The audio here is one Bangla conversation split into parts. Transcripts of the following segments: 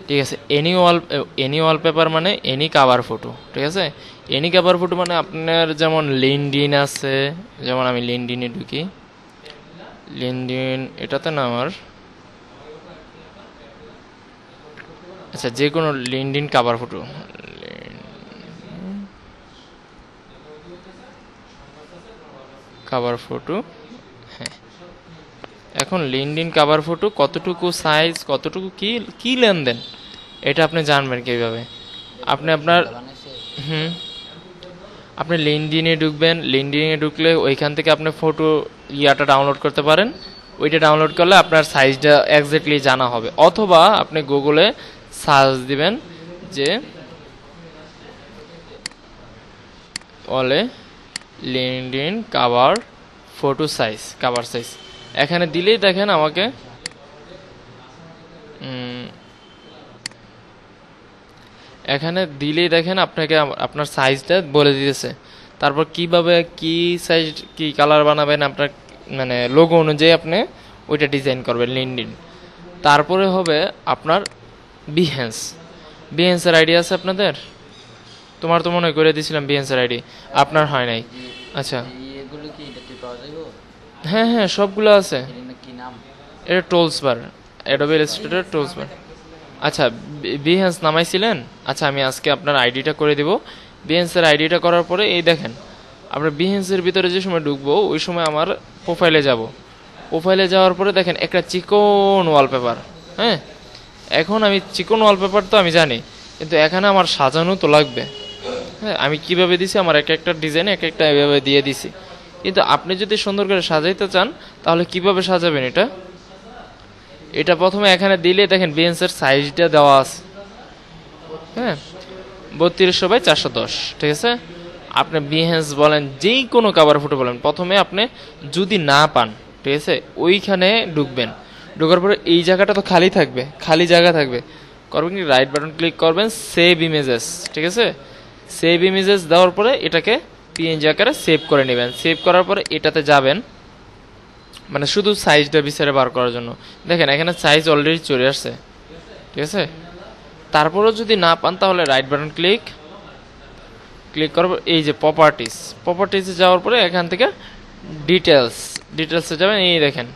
ঠিক আছে। এনি ওয়ালপেপার মানে এনি কাভার ফটো, ঠিক আছে। এনি কাভার ফটো মানে আপনার যেমন লিনডিন আছে, যেমন আমি লিনডিনে ঢুকি, লিনডিন এটাতে না আমার, আচ্ছা যে কোনো লিনডিন কাভার ফটো, কাভার ফটো, হ্যাঁ। এখন লিনডিন কাভার ফটো কতটুকু সাইজ, কতটুকু কি কি লেনদেন, এটা আপনি জানবেন কীভাবে। আপনি আপনার, হুম, আপনি লিনডিনে ঢুকবেন, লিনডিনে ঢুকলে ওইখান থেকে আপনি ফটো ইয়াটা ডাউনলোড করতে পারেন। ওইটা ডাউনলোড করলে আপনার সাইজটা এক্স্যাক্টলি জানা হবে। অথবা আপনি গুগলে সার্চ দিবেন যে বলে LinkedIn cover photo size, cover size, এখানে দিলেই দেখেন আমাকে এখানে দিলেই দেখেন আপনাকে আপনার সাইজটা বলে দিতেছে। তারপর কিভাবে কি সাইজ কি কালার বানাবেন আপনার মানে লোগো অনুযায়ী আপনি ওইটা ডিজাইন করবেন লিনডিন। তারপরে হবে আপনার বিহেন্স। বিহেন্সের আইডি আছে আপনাদের? তোমার তো মনে করে দিয়েছিলাম বিহেন্সের আইডি, আপনার হয় নাই। আচ্ছা, হ্যাঁ হ্যাঁ সবগুলো আছে। এটা টোলস বার, অ্যাডোবি ইলাস্ট্রেটর টোলস বার। আচ্ছা, বিহেন্স নামাইছিলেন? আচ্ছা আমি আজকে আপনার আইডিটা করে দিব। বিহেন্সের আইডিটা করার পরে এই দেখেন, আমরা বিহেন্সের ভিতরে যে সময় ঢুকবো ওই সময় আমার প্রোফাইলে যাব। প্রোফাইলে যাওয়ার পরে দেখেন একটা চিকন ওয়ালপেপার, হ্যাঁ। এখন আমি চিকন ওয়ালপেপার তো আমি জানি, কিন্তু এখানে আমার সাজানো তো লাগবে, হ্যাঁ। আমি কিভাবে দিছি, আমার এক একটা ডিজাইনে এক একটা এভাবে দিয়ে দিছি। কিন্তু আপনি যদি সুন্দর করে সাজাইতে চান তাহলে কিভাবে সাজাবেন এটা? এটা প্রথমে এখানে দিলে দেখেন বিএনসের সাইজটা দেওয়া আছে, হ্যাঁ, 3200x410, ঠিক আছে। আপনি বিহেন্স বলেন যেই কোনো কাভার ফটো বলেন, প্রথমে আপনি যদি না পান, ঠিক আছে, ওইখানে ঢুকবেন। ঢোকার পরে এই জায়গাটা তো খালি থাকবে, খালি জায়গা থাকবে, করবেন কি রাইট বাটন ক্লিক করবেন, সেভ ইমেজেস, ঠিক আছে। সেভ ইমেজেস দেওয়ার পরে এটাকে পিএনজি আকারে সেভ করে নেবেন। সেভ করার পরে এটাতে যাবেন, মানে শুধু সাইজটা বিচারে বার করার জন্য। দেখেন এখানে সাইজ অলরেডি চলে আসছে, ঠিক আছে। তারপরেও যদি না পান তাহলে রাইট বাটন ক্লিক করব, এই যে প্রপার্টিসে যাওয়ার পরে এখান থেকে ডিটেলসে যাবেন। এই দেখেন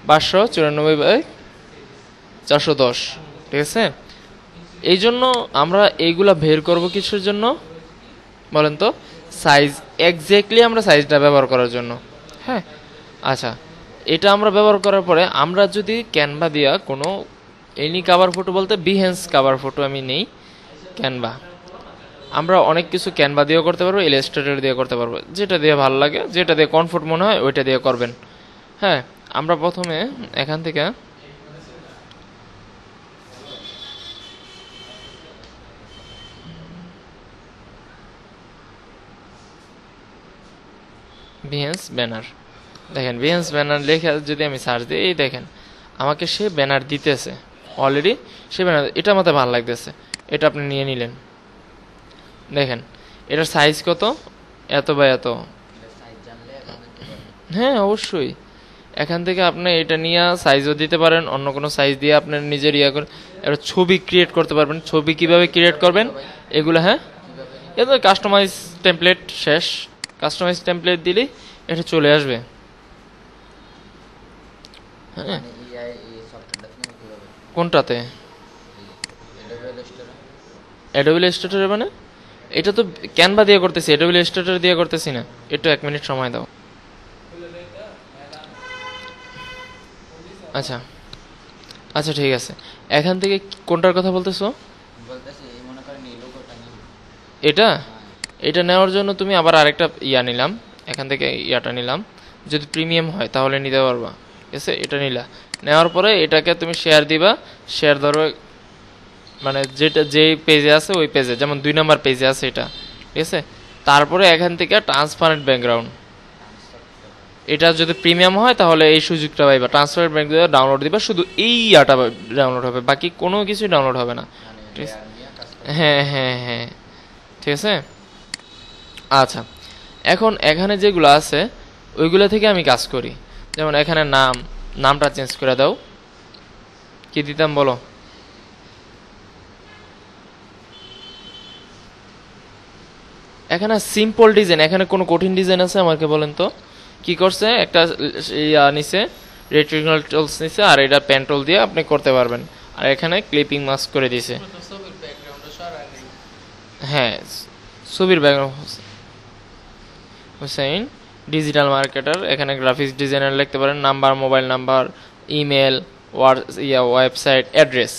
594x410, ঠিক আছে। এই জন্য আমরা এইগুলা বের করব কিসের জন্য বলেন তো? সাইজ, এক্স্যাক্টলি আমরা সাইজটা ব্যবহার করার জন্য, হ্যাঁ। আচ্ছা, এটা আমরা ব্যবহার করার পরে আমরা যদি ক্যানভা দিয়া কোনো এনি কাভার ফটো বলতে বিহেন্স কাভার ফটো আমি নেই, ক্যানভা, আমরা অনেক কিছু ক্যানভা দিয়েও করতে পারবো, ইলাস্ট্রেটর দিয়ে করতে পারবো, যেটা দিয়ে ভালো লাগে, যেটা দিয়ে কমফোর্ট মনে হয় ওইটা দিয়ে করবেন, হ্যাঁ। আমরা প্রথমে এখান থেকে বিহেন্স ব্যানার, দেখেন বিহেন্স ব্যানার লেখা যদি আমি সার্চ দিই, এই দেখেন আমাকে সে ব্যানার দিতেছে অলরেডি, সে ব্যানার, এটা আমাদের ভালো লাগতেছে, এটা আপনি নিয়ে নিলেন। দেখেন এটার সাইজ কত, এত বা এত, হ্যাঁ অবশ্যই। এখান থেকে আপনি এটা নিয়ে সাইজও দিতে পারেন, অন্য কোনো সাইজ দিয়ে আপনার নিজের ইয়া করে একটা ছবি ক্রিয়েট করতে পারবেন। ছবি কিভাবে ক্রিয়েট করবেন এগুলো, হ্যাঁ, এটা কাস্টমাইজ টেমপ্লেট শেষ, কাস্টমাইজ টেমপ্লেট দিলেই এটা চলে আসবে, হ্যাঁ। কোনটাতে? অ্যাডোবি ইলাস্ট্রেটর, মানে এটা তো ক্যানভা দিয়ে করতেছি, অ্যাডোবি ইলাস্ট্রেটর দিয়ে করতেছি না। একটু 1 মিনিট সময় দাও। আচ্ছা আচ্ছা ঠিক আছে, এখান থেকে কোনটার কথা বলতেছো? এটা, এটা নেওয়ার জন্য তুমি আবার আরেকটা ইয়া নিলাম, এখান থেকে ইয়াটা নিলাম, যদি প্রিমিয়াম হয় তাহলে নিতে পারবা, ঠিক আছে। এটা নিলা, নেওয়ার পরে এটাকে তুমি শেয়ার দিবা, শেয়ার ধরো মানে যেটা যেই পেজে আছে ওই পেজে, যেমন 2 নম্বর পেজে আছে এটা, ঠিক আছে। তারপরে এখান থেকে ট্রান্সপারেন্ট ব্যাকগ্রাউন্ড, এটা যদি প্রিমিয়াম হয় তাহলে এই সুযোগটা পাইবা, ট্রান্সপারেন্ট ব্যাকগ্রাউন্ড ডাউনলোড দিবা, শুধু এই ইয়াটা ডাউনলোড হবে, বাকি কোনো কিছুই ডাউনলোড হবে না, ঠিক আছে। হ্যাঁ হ্যাঁ হ্যাঁ, ঠিক আছে। আচ্ছা, এখন এখানে যেগুলো আছে ওইগুলো থেকে আমি কাজ করি। যেমন এখানে নামটা চেঞ্জ করে দাও, কি দিতাম বলো? এখানে সিম্পল ডিজাইন, এখানে কোনো কঠিন ডিজাইন আছে আমাকে বলেন তো? কি করছে, একটা নিচে রেটিকুলার টুলস নিচে, আর এটা পেন্টল দিয়ে আপনি করতে পারবেন। আর এখানে ক্লিপিং মাস্ক করে দিয়েছে। হ্যাঁ, ছবির ব্যাকগ্রাউন্ড হুসাইন ডিজিটাল মার্কেটার। এখানে গ্রাফিক্স ডিজাইনার লিখতে পারেন, number, mobile number, email, website address,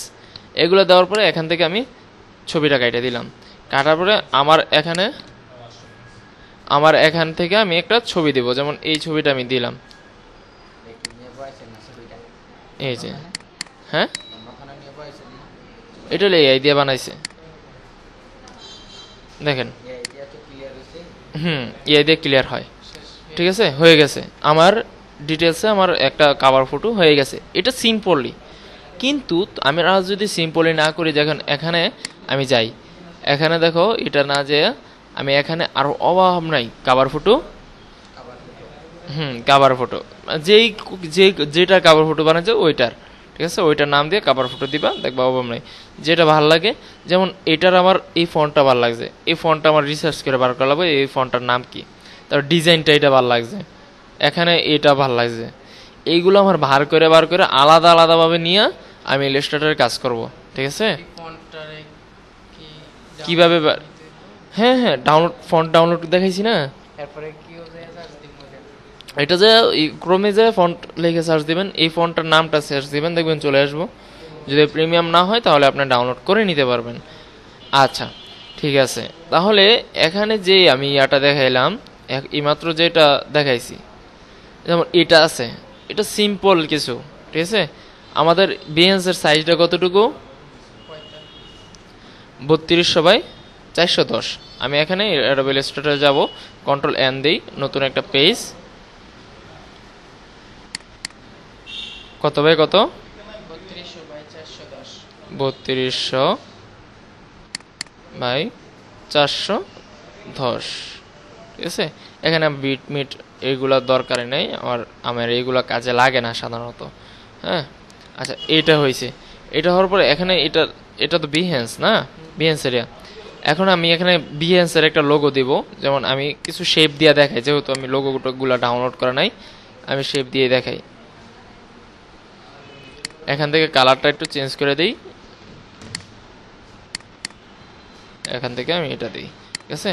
এগুলো দেওয়ার পরে এখান থেকে আমি ছবিটা কেটে দিলাম। কাটার পরে আমার এখান থেকে আমি একটা ছবি দেব, যেমন এই ছবিটা আমি দিলাম, এই যে। হ্যাঁ, এটা হলো এআই দিয়ে বানাইছে, দেখেন। এআই দিয়ে ক্লিয়ার হয়, ঠিক আছে, হয়ে গেছে। আমার ডিটেলসে আমার একটা কাভার ফটো হয়ে গেছে, এটা সিম্পলি। কিন্তু আমি আর যদি সিম্পলি না করি, দেখেন এখানে আমি যাই, এখানে দেখো, এটা না যে আমি এখানে আরো অভাব নাই কাভার ফটো, কাভার ফটো, যেটা কাভার ফটো বানাচ্ছে ওইটার, ঠিক আছে, ওইটার নাম দিয়ে কাভার ফটো দিবা, দেখবা অভাব নাই। যেটা ভাল লাগে, যেমন এটার আমার এই ফন্টটা ভালো লাগছে, এই ফন্টটা আমার রিসার্চ করে বার করা লাগবে, এই ফন্টটার নাম কি, তার ডিজাইনটা এটা ভালো লাগছে, এখানে এটা ভালো লাগছে, এইগুলো আমার বার করে আলাদা আলাদাভাবে নিয়ে আমি ইলাস্ট্রেটরে কাজ করব, ঠিক আছে। কিভাবে? হ্যাঁ হ্যাঁ, ফন্ট ডাউনলোড দেখাইছি না। এটা যে ক্রোমে যে ফন্ট লিখে সার্চ দিবেন, এই ফন্টটার নামটা সার্চ দিবেন, দেখবেন চলে আসবো। যদি প্রিমিয়াম না হয় তাহলে আপনি ডাউনলোড করে নিতে পারবেন। আচ্ছা, ঠিক আছে। তাহলে এখানে যে আমি ইয়াটা দেখাইলাম, এইমাত্র যেটা দেখাইছি, যেমন এটা আছে, এটা সিম্পল কিছু, ঠিক আছে। আমাদের বিহেন্সের সাইজটা কতটুকু? 3200x410। আমি এখানে অ্যাডোবি ইলাস্ট্রেটরে যাব, কন্ট্রোল এন দিই, নতুন একটা পেজ। কত বাই কত? 3200x410, ঠিক আছে। এখানে বিট মিট এইগুলোর দরকারই নেই, আমার এইগুলো কাজে লাগে না সাধারণত। হ্যাঁ, আচ্ছা, এটা হয়েছে। এটা হওয়ার পরে এখানে এটা তো বিহেন্স না, বিহেন্স এরিয়া। এখন আমি এখানে বিহেন্সের একটা লোগো দিব, যেমন আমি কিছু শেপ দিয়ে দেখাই, যেহেতু আমি লোগোগুলো ডাউনলোড করা নাই, আমি শেপ দিয়ে দেখাই। এখান থেকে কালারটা একটু চেঞ্জ করে দিই, এখান থেকে আমি এটা দিই, ঠিক আছে।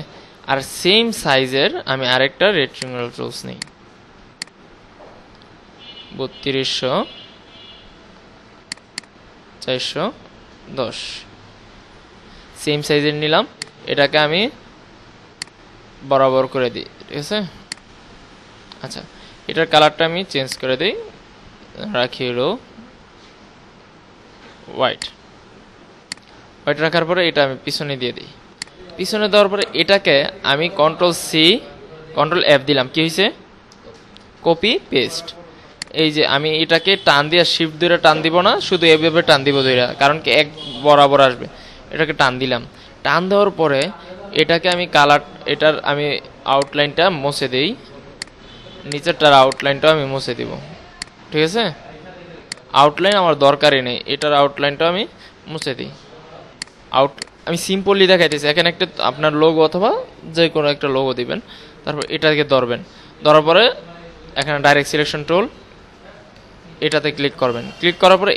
আর সেম সাইজের আমি আরেকটা রেক্টেঙ্গুলার টুলস নিই, 3200x410, সেম সাইজের নিলাম, এটাকে আমি বরাবর করে দিই, ঠিক আছে। আচ্ছা, এটার কালারটা আমি চেঞ্জ করে দিই, রাখি হলো হোয়াইট রাখার পরে এটা আমি পিছনে দিয়ে দিই। পিছনে দেওয়ার পরে এটাকে আমি কন্ট্রোল F দিলাম, কি হয়েছে? Copy paste. এই যে আমি এটাকে টান দিয়ে শিফট ধরে টান দিব না, শুধু এভাবে টান দিব ধরে, কারণ কি এক বরাবর আসবে। এটাকে টান দিলাম, টান দেওয়ার পরে এটাকে আমি এটার আমি আউটলাইনটা মুছে দেই, নিচেরটার আউটলাইনটাও আমি মুছে দিব, ঠিক আছে। আউটলাইন আমার দরকারই নেই, এটার আউটলাইনটা আমি মুছে দিই। আমি সিম্পলি দেখাইতেছি, এখানে একটা আপনার লোগো অথবা যে কোনো একটা লোগো দিবেন, তারপর এটাকে ধরার পরে এখানে ডাইরেক্ট সিলেকশন টুল, এটাতে ক্লিক করবেন। ক্লিক করার পরে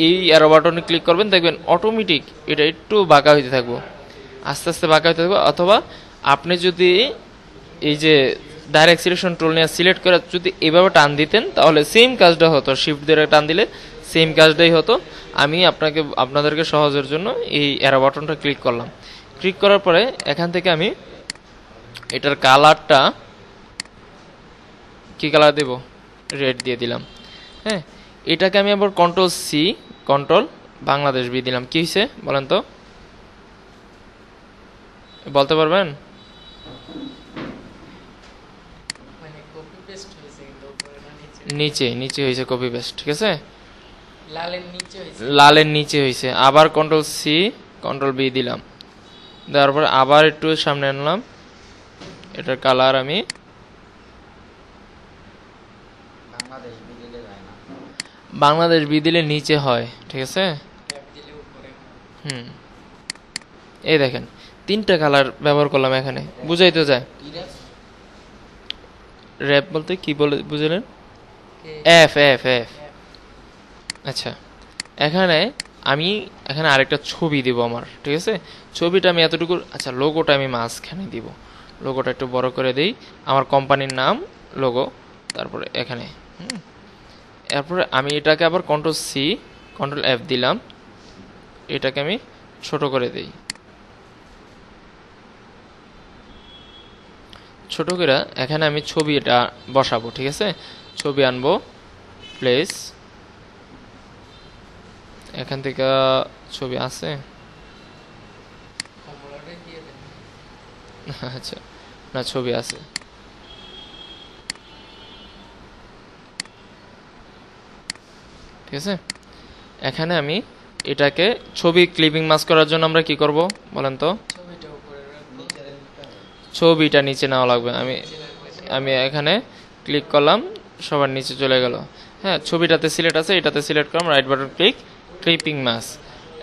এই অ্যারো বাটনে ক্লিক করবেন, দেখবেন অটোমেটিক এটা একটু বাঁকা হইতে থাকবো, আস্তে আস্তে বাঁকা হইতে থাকবো। অথবা আপনি যদি এই যে ডাইরেক্ট সিলেকশন টুল নিয়ে সিলেক্ট করে যদি এভাবে টান দিতেন, তাহলে সেম কাজটা হতো, শিফট দিয়ে টান দিলে সেম কাজটাই হতো। আমি আপনাদেরকে সহজের জন্য এই অ্যারো বাটনটা ক্লিক করলাম। ক্লিক করার পরে এখান থেকে আমি এটার কালারটা কি কালার দেব? রেড দিয়ে দিলাম। হ্যাঁ, এটাকে আমি আবার কন্ট্রোল বাংলাদেশ বি দিলাম। কি হয়েছে বলেন তো, বলতে পারবেন? নিচে হয়েছে কপি পেস্ট, ঠিক আছে, লালের নিচে হয়েছে। আবার কন্ট্রোল বি দিলাম, দেওয়ার পর আবার একটু সামনে আনলাম, এটার কালার আমি বাংলাদেশ বি দিলে নিচে হয়, ঠিক আছে। এই দেখেন তিনটা কালার ব্যবহার করলাম এখানে, বুঝাই তো যায়। র্যাপ বলতে কি বলে বুঝলেন? F F F. আচ্ছা, এখানে আমি এখানে আরেকটা ছবি দিব আমার, ঠিক আছে? ছবিটা আমি এতটুকু, আচ্ছা লোগোটা আমি মাঝখানে দিব, লোগোটা একটু বড় করে দিই, আমার কোম্পানির নাম লোগো, তারপরে এখানে এরপরে আমি এটাকে আবার কন্ট্রোল সি কন্ট্রোল এফ দিলাম, এটাকে আমি ছোট করে দিই, ছোট করে এখানে আমি ছবিটা বসাবো, ঠিক আছে? ছবি আনবো, প্লেস, এখান থেকে ছবি আছে, আচ্ছা না ছবি আছে, ঠিক আছে? এখানে আমি এটাকে ছবি ক্লিপিং মাস্ক করার জন্য আমরা কি করব বলেন তো? ছবিটা নিচে নেওয়া লাগবে। আমি আমি এখানে ক্লিক করলাম, সবার নিচে চলে গেল। হ্যাঁ, ছবিটাতে সিলেক্ট আছে, এটাতে সিলেক্ট করলাম, right button click, clipping mask.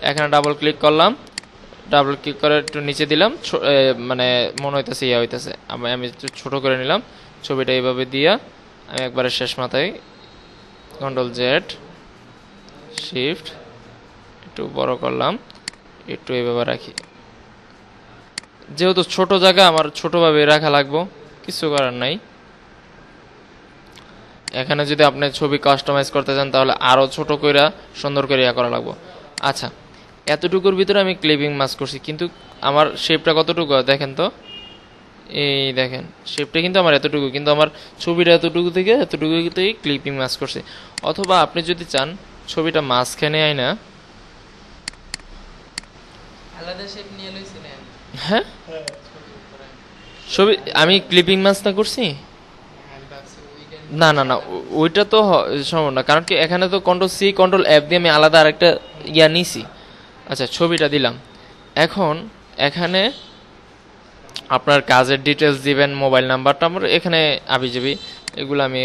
এখানে ডাবল ক্লিক করলাম, ডাবল ক্লিক করে একটু নিচে দিলাম, মানে মনে হইতেছে ইয়া হইতেছে, আমি একটু ছোট করে নিলাম ছবিটা, এইভাবে দিয়া আমি একবারে শেষ মাথায় কন্ট্রোল জেড শিফট একটু বড় করলাম, একটু এইভাবে রাখি। যেহেতু ছোট জায়গা আমার ছোটভাবে রাখা লাগবো, কিছু করার নাই। এখানে যদি আপনি ছবি কাস্টমাইজ করতে চান তাহলে আরো ছোট কইরা সুন্দর করে ইয়া করা লাগবো। আচ্ছা, এতটুকুর ভিতরে আমি ক্লিপিং মাস্ক করছি, কিন্তু আমার শেপটা কতটুকু দেখেন তো, এই দেখেন শেপটা কিন্তু আমার এতটুকু, কিন্তু আমার ছবিটা এতটুকু থেকে ক্লিপিং মাস্ক করছি। অথবা আপনি যদি চান ছবিটা মাঝখানে আইনা আলাদা শেপ নিয়ে লইছিলেন, হ্যাঁ ছবি আমি ক্লিপিং মাস্ক না করছি, না না না ওইটা তো সম্ভব না, কারণ কি এখানে তো কন্ট্রোল সি কন্ট্রোল এফ দিয়ে আমি আলাদা আরেকটা ইয়া নিছি। আচ্ছা, ছবিটা দিলাম, এখন এখানে আপনার কাজের ডিটেলস দিবেন, মোবাইল নাম্বারটা আমার এখানে আবিজাবি, এগুলো আমি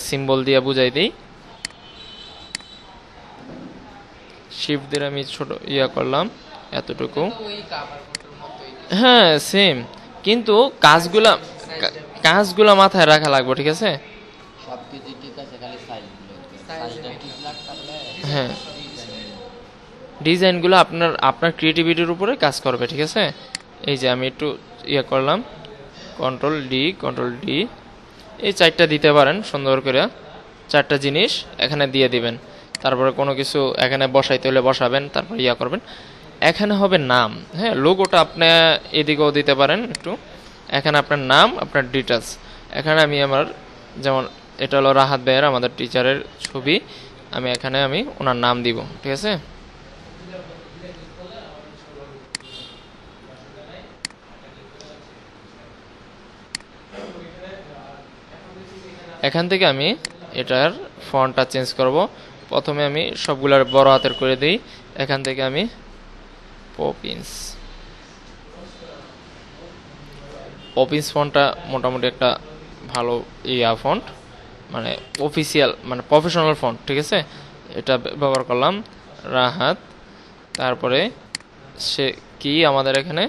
সিম্বল দিয়ে বুঝাই দিই। শিফট দিয়ে আমি ছোট ইয়া করলাম এতটুকু, হ্যাঁ সেম, কিন্তু কাজগুলা মাথায় রাখা লাগবে, ঠিক আছে? হ্যাঁ, ডিজাইনগুলো আপনার আপনার ক্রিয়েটিভিটির উপরে কাজ করবে, ঠিক আছে? এই যে আমি একটু ইয়ে করলাম, কন্ট্রোল ডি, এই চারটা দিতে পারেন সুন্দর করে, চারটা জিনিস এখানে দিয়ে দিবেন, তারপরে কোনো কিছু এখানে বসাইতে হলে বসাবেন, তারপর ইয়া করবেন। এখানে হবে নাম, হ্যাঁ লোগোটা আপনি এদিকেও দিতে পারেন একটু, এখানে আপনার নাম, আপনার ডিটেলস। এখানে আমি আমার, যেমন এটা হলো রাহাত ভাইয়ের, আমাদের টিচারের ছবি, আমি এখানে আমি ওনার নাম দিব, ঠিক আছে? এখান থেকে আমি এটার ফন্টটা চেঞ্জ করব। প্রথমে আমি সবগুলার বড় হাতের করে দিই, এখান থেকে আমি পপিন্স ফন্টটা মোটামুটি একটা ভালো ইয়া ফন্ট, মানে অফিসিয়াল, মানে প্রফেশনাল ফন্ট, ঠিক আছে? এটা ব্যবহার করলাম, রাহাত, তারপরে সে কি আমাদের এখানে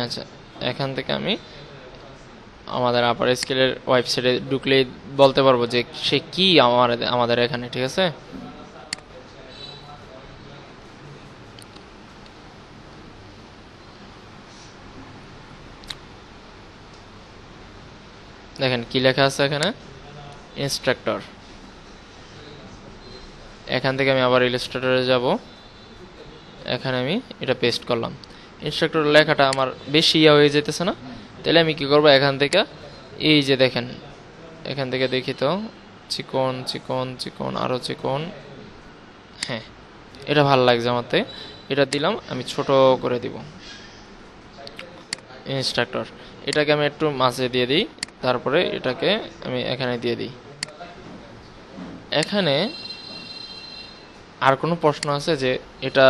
আচ্ছা, এখান থেকে আমি আমাদের আপার স্কেলের ওয়েবসাইটে ঢুকলে বলতে পারবো যে সে কি আমাদের এখানে, ঠিক আছে? দেখেন কি লেখা আছে এখানে, ইনস্ট্রাক্টর। এখান থেকে আমি আবার ইলাস্ট্রেটরে যাব, এখানে আমি এটা পেস্ট করলাম। ইনস্ট্রাক্টর লেখাটা আমার বেশি ইয়া হয়ে যেতেছে না, তাহলে আমি কি করব, এখান থেকে এই যে দেখেন, এখান থেকে দেখি তো, চিকন চিকন চিকন আরো চিকন, হ্যাঁ এটা ভালো লাগছে আমাতে, এটা দিলাম, আমি ছোট করে দিব ইনস্ট্রাক্টর। এটাকে আমি একটু মাঝে দিয়ে দিই, তারপরে এটাকে আমি এখানে দিয়ে দিই। এখানে আর কোনো প্রশ্ন আছে যে এটা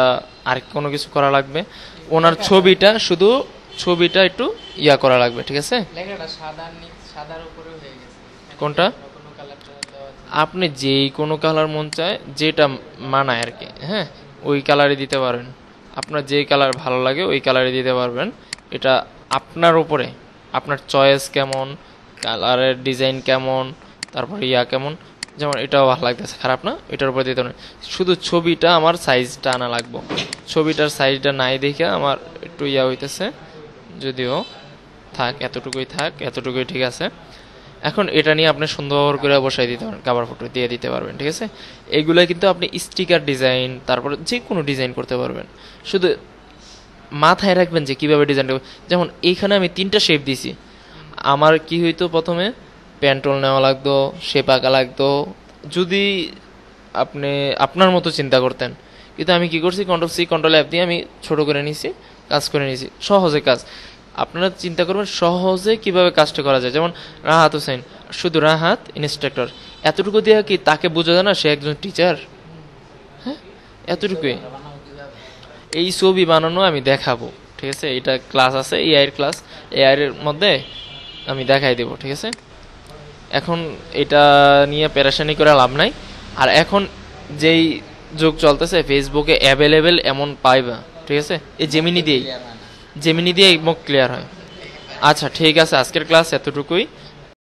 আর কোনো কিছু করা লাগবে? ওনার ছবিটা, শুধু ছবিটা একটু ইয়া করা লাগবে, ঠিক আছে? লেখাটা সাদার উপরে হয়ে গেছে, কোনটা? আপনি যেই কোনো কালার মন চায় যেটা মানায় আর কি, হ্যাঁ ওই কালারে দিতে পারবেন। আপনার যেই কালার ভালো লাগে ওই কালারে দিতে পারবেন। এটা আপনার উপরে, আপনার চয়েস কেমন, কালারের ডিজাইন কেমন, তারপর কেমন। যেমন এটাও ভালো লাগতেছে, খারাপ না, এটার উপরে দিতে পারেন। শুধু ছবিটা আমার সাইজটা আনা লাগবে, ছবিটার সাইজটা নাই দেখে আমার একটু হইতেছে, যদিও থাক এতটুকুই থাক, এতটুকুই ঠিক আছে। এখন এটা নিয়ে আপনি সুন্দর করে বসাই দিতে পারেন, কাভার ফটো দিয়ে দিতে পারবেন, ঠিক আছে। এগুলো কিন্তু আপনি স্টিকার ডিজাইন, তারপরে যে কোনো ডিজাইন করতে পারবেন। শুধু মাথায় রাখবেন যে কীভাবে ডিজাইন করবেন। যেমন এইখানে আমি 3টা শেপ দিছি, আমার কি হইতো, প্রথমে পেন্টল নেওয়া লাগতো, শেপ আঁকা লাগতো, যদি আপনি আপনার মতো চিন্তা করতেন। কিন্তু আমি কি করছি, কন্ট্রোল-সি কন্ট্রোল-F দিয়ে আমি ছোট করে নিছি, কাজ করে নিছি, সহজে কাজ। আপনারা চিন্তা করবেন সহজে কিভাবে কাজটা করা যায়। যেমন রাহাত হোসেন, শুধু রাহাত ইনস্ট্রাক্টর, এতটুকু দিয়ে কি তাকে বোঝা যায় না সে একজন টিচার? হ্যাঁ, এতটুকুই। এই ছবি বানানো আমি দেখাবো, ঠিক আছে। এটা ক্লাস আছে, এআই এর ক্লাস, এআই এর মধ্যে আমি দেখাই দেবো, ঠিক আছে। এখন এটা নিয়ে পেরেশানি করে লাভ নাই। আর এখন যেই যুগ চলতেছে, ফেসবুকে অ্যাভেলেবেল এমন পাইবা, ঠিক আছে, এই জেমিনি দিয়ে মুখ ক্লিয়ার হয়। আচ্ছা ঠিক আছে, আজকের ক্লাস এতটুকুই।